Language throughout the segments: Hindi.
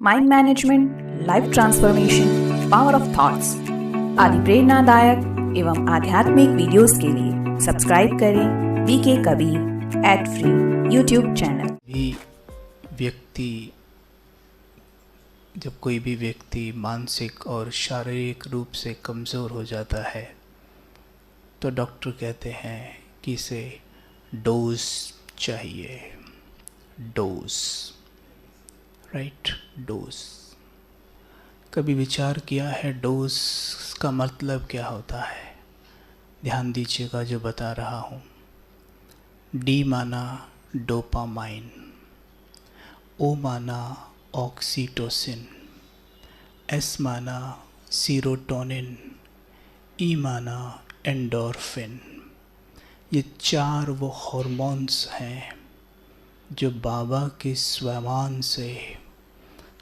Mind management, life transformation, power of thoughts आदि प्रेरणादायक एवं आध्यात्मिक वीडियोस के लिए सब्सक्राइब करें VK Kabir @free YouTube channel. जब कोई भी व्यक्ति मानसिक और शारीरिक रूप से कमज़ोर हो जाता है तो डॉक्टर कहते हैं कि इसे डोज चाहिए। Dose, right? डोज। कभी विचार किया है डोज का मतलब क्या होता है? ध्यान दीजिएगा जो बता रहा हूँ। डी माना डोपामाइन, ओ माना ऑक्सीटोसिन, एस माना सीरोटोनिन, ई माना एंडोर्फिन। ये चार वो हॉर्मोन्स हैं जो बाबा के स्वमान से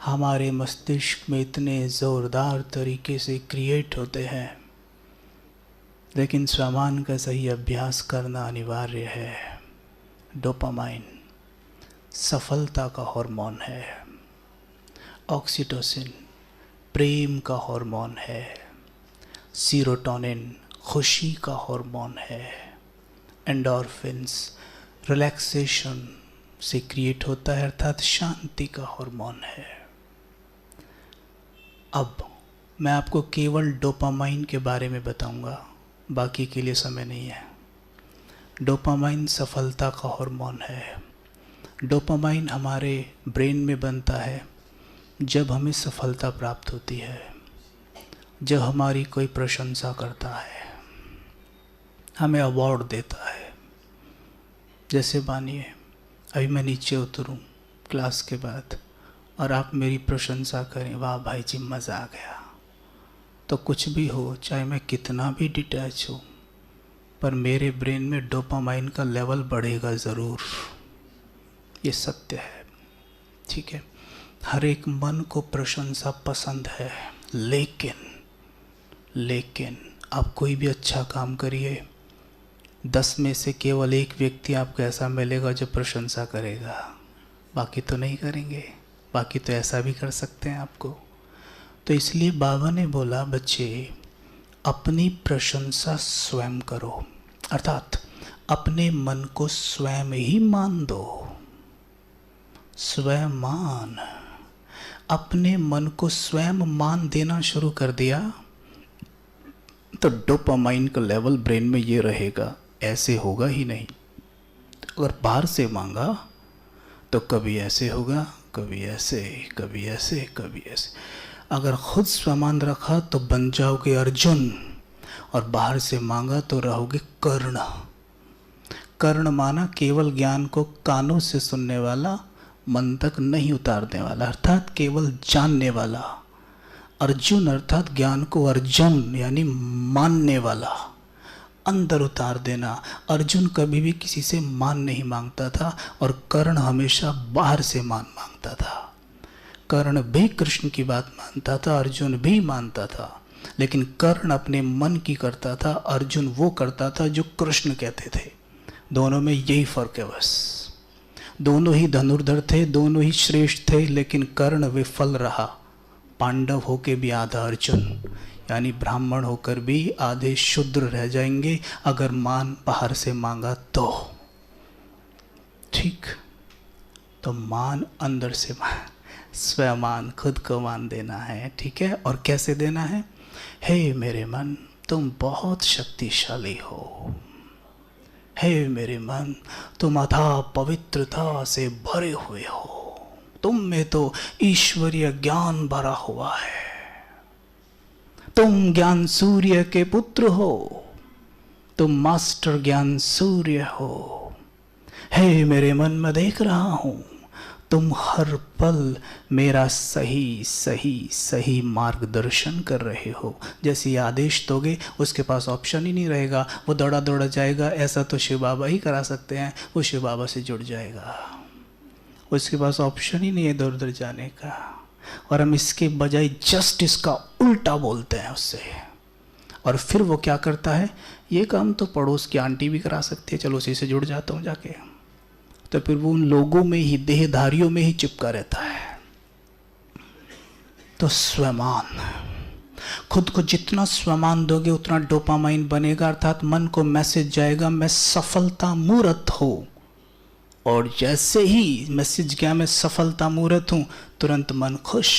हमारे मस्तिष्क में इतने ज़ोरदार तरीके से क्रिएट होते हैं, लेकिन स्वमान का सही अभ्यास करना अनिवार्य है। डोपामाइन सफलता का हार्मोन है, ऑक्सीटोसिन प्रेम का हार्मोन है, सीरोटोनिन खुशी का हार्मोन है, एंडोर्फिन्स रिलैक्सेशन से क्रिएट होता है अर्थात शांति का हार्मोन है। अब मैं आपको केवल डोपामाइन के बारे में बताऊंगा, बाकी के लिए समय नहीं है। डोपामाइन सफलता का हार्मोन है। डोपामाइन हमारे ब्रेन में बनता है जब हमें सफलता प्राप्त होती है, जब हमारी कोई प्रशंसा करता है, हमें अवार्ड देता है। जैसे मानिए अभी मैं नीचे उतरूं क्लास के बाद और आप मेरी प्रशंसा करें, वाह भाई जी मज़ा आ गया, तो कुछ भी हो, चाहे मैं कितना भी डिटैच हूँ, पर मेरे ब्रेन में डोपामाइन का लेवल बढ़ेगा ज़रूर। ये सत्य है, ठीक है? हर एक मन को प्रशंसा पसंद है, लेकिन आप कोई भी अच्छा काम करिए, 10 में से केवल एक व्यक्ति आपको ऐसा मिलेगा जो प्रशंसा करेगा, बाकी तो नहीं करेंगे। बाकी तो ऐसा भी कर सकते हैं आपको। तो इसलिए बाबा ने बोला, बच्चे अपनी प्रशंसा स्वयं करो, अर्थात अपने मन को स्वयं ही मान दो। स्वयं मान, अपने मन को स्वयं मान देना शुरू कर दिया तो डोपामाइन का लेवल ब्रेन में ये रहेगा, ऐसे होगा ही नहीं। अगर बाहर से मांगा तो कभी ऐसे होगा, कभी ऐसे, कभी ऐसे, कभी ऐसे। अगर खुद स्वमान रखा तो बन जाओगे अर्जुन, और बाहर से मांगा तो रहोगे कर्ण। कर्ण माना केवल ज्ञान को कानों से सुनने वाला, मन तक नहीं उतारने वाला, अर्थात केवल जानने वाला। अर्जुन अर्थात ज्ञान को अर्जुन यानी मानने वाला, अंदर उतार देना। अर्जुन कभी भी किसी से मान नहीं मांगता था और कर्ण हमेशा बाहर से मान मांगता था। कर्ण भी कृष्ण की बात मानता था, अर्जुन भी मानता था, लेकिन कर्ण अपने मन की करता था, अर्जुन वो करता था जो कृष्ण कहते थे। दोनों में यही फर्क है बस। दोनों ही धनुर्धर थे, दोनों ही श्रेष्ठ थे, लेकिन कर्ण विफल रहा। पांडव होके भी आधा अर्जुन, यानी ब्राह्मण होकर भी आधे शूद्र रह जाएंगे अगर मान बाहर से मांगा तो। ठीक? तो मान अंदर से मान, स्वमान, खुद को मान देना है, ठीक है? और कैसे देना है? हे मेरे मन, तुम बहुत शक्तिशाली हो। हे मेरे मन, तुम अथाह पवित्रता से भरे हुए हो। तुम में तो ईश्वरीय ज्ञान भरा हुआ है। तुम ज्ञान सूर्य के पुत्र हो, तुम मास्टर ज्ञान सूर्य हो। हे मेरे मन, मैं देख रहा हूँ तुम हर पल मेरा सही सही सही मार्गदर्शन कर रहे हो। जैसे ये आदेश दोगे उसके पास ऑप्शन ही नहीं रहेगा, वो दौड़ा दौड़ा जाएगा। ऐसा तो शिव बाबा ही करा सकते हैं, वो शिव बाबा से जुड़ जाएगा, उसके पास ऑप्शन ही नहीं है इधर उधर जाने का। और हम इसके बजाय जस्ट इसका उल्टा बोलते हैं उससे। और फिर वो क्या करता है, ये काम तो पड़ोस की आंटी भी करा सकती है, चलो उसी से जुड़ जाता हूँ जाके। तो फिर वो उन लोगों में ही, देहधारियों में ही चिपका रहता है। तो स्वमान, खुद को जितना स्वमान दोगे उतना डोपामाइन बनेगा, अर्थात मन को मैसेज जाएगा मैं सफलता मूर्त हूँ। और जैसे ही मैसेज गया मैं सफलता मूर्त हूँ, तुरंत मन खुश,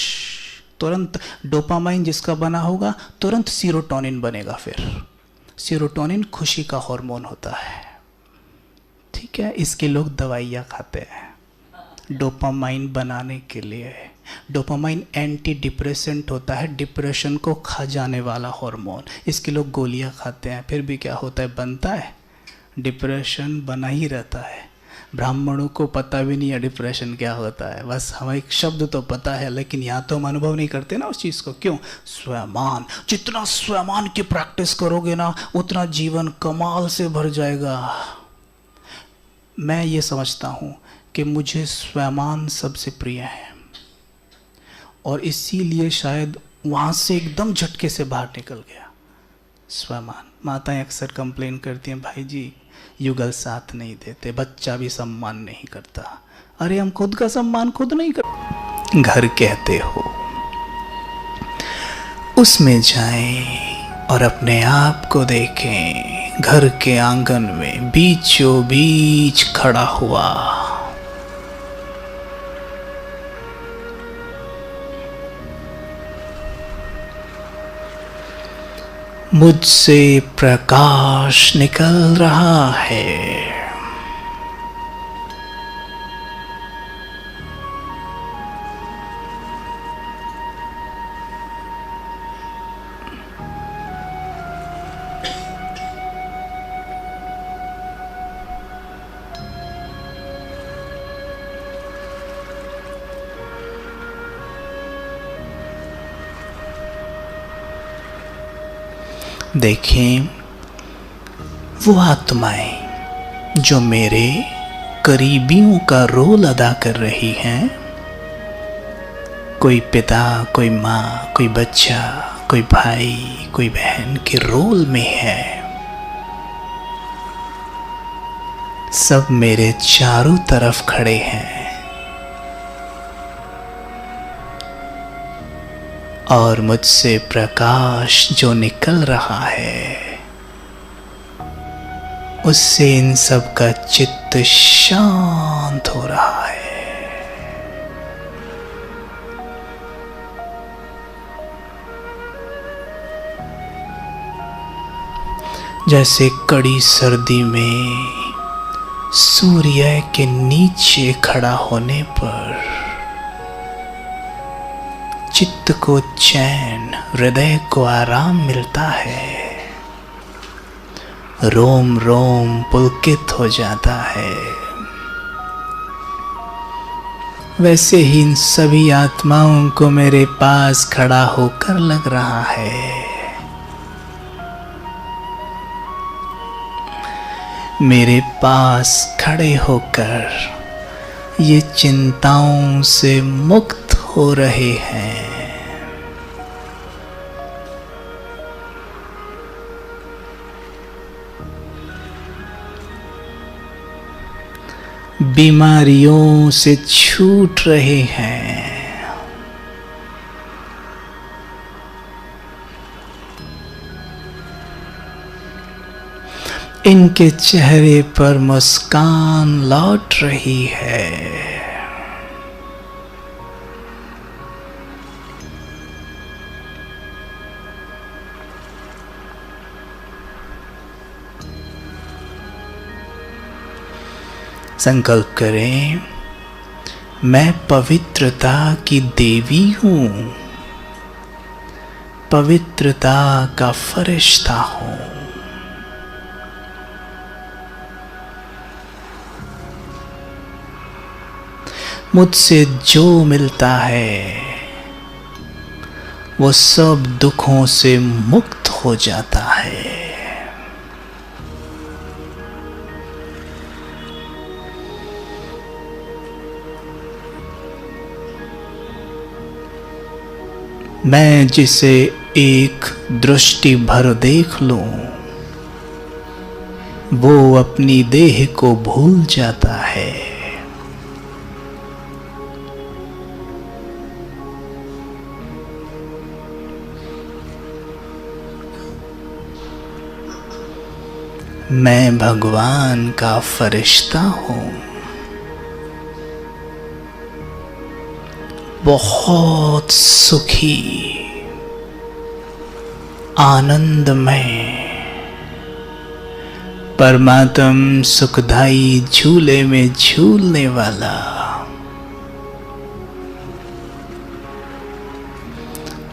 तुरंत डोपामाइन जिसका बना होगा तुरंत सीरोटोनिन बनेगा। फिर सीरोटोनिन खुशी का हार्मोन होता है, ठीक है। इसके लोग दवाइयाँ खाते हैं डोपामाइन बनाने के लिए। डोपामाइन एंटी डिप्रेसेंट होता है, डिप्रेशन को खा जाने वाला हार्मोन। इसके लोग गोलियां खाते हैं, फिर भी क्या होता है, बनता है, डिप्रेशन बना ही रहता है। ब्राह्मणों को पता भी नहीं है डिप्रेशन क्या होता है, बस हमें एक शब्द तो पता है, लेकिन यहाँ तो हम अनुभव नहीं करते ना उस चीज़ को। क्यों? स्वमान। जितना स्वमान की प्रैक्टिस करोगे ना उतना जीवन कमाल से भर जाएगा। मैं ये समझता हूँ कि मुझे स्वमान सबसे प्रिय है, और इसीलिए शायद वहाँ से एकदम झटके से बाहर निकल गया। स्वमान। माताएं अक्सर कंप्लेन करती हैं, भाई जी युगल साथ नहीं देते, बच्चा भी सम्मान नहीं करता। अरे हम खुद का सम्मान खुद नहीं करते। घर कहते हो, उसमें जाएं और अपने आप को देखें। घर के आंगन में बीचों बीच खड़ा हुआ, मुझसे प्रकाश निकल रहा है। देखें वो आत्माएं जो मेरे करीबियों का रोल अदा कर रही हैं। कोई पिता, कोई माँ, कोई बच्चा, कोई भाई, कोई बहन के रोल में है। सब मेरे चारों तरफ खड़े हैं और मुझसे प्रकाश जो निकल रहा है उससे इन सब का चित्त शांत हो रहा है। जैसे कड़ी सर्दी में सूर्य के नीचे खड़ा होने पर चित्त को चैन, हृदय को आराम मिलता है, रोम रोम पुलकित हो जाता है, वैसे ही इन सभी आत्माओं को मेरे पास खड़ा होकर लग रहा है मेरे पास खड़े होकर ये चिंताओं से मुक्त हो रहे हैं। बीमारियों से छूट रहे हैं। इनके चेहरे पर मुस्कान लौट रही है। संकल्प करें, मैं पवित्रता की देवी हूं, पवित्रता का फरिश्ता हूं। मुझसे जो मिलता है वो सब दुखों से मुक्त हो जाता है। मैं जिसे एक दृष्टि भर देख लूं वो अपनी देह को भूल जाता है। मैं भगवान का फरिश्ता हूँ, बहुत सुखी, आनंदमय, परमात्म सुखदाई झूले में झूलने वाला,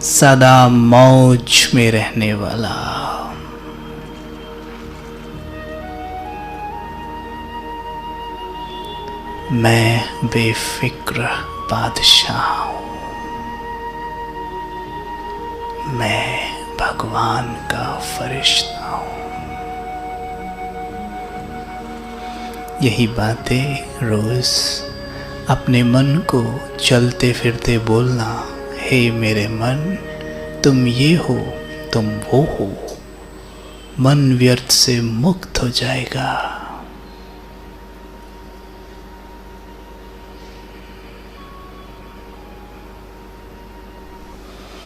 सदा मौज में रहने वाला, मैं बेफिक्र बादशाह हूँ, मैं भगवान का फरिश्ता हूँ। यही बातें रोज अपने मन को चलते फिरते बोलना। हे मेरे मन, तुम ये हो, तुम वो हो। मन व्यर्थ से मुक्त हो जाएगा।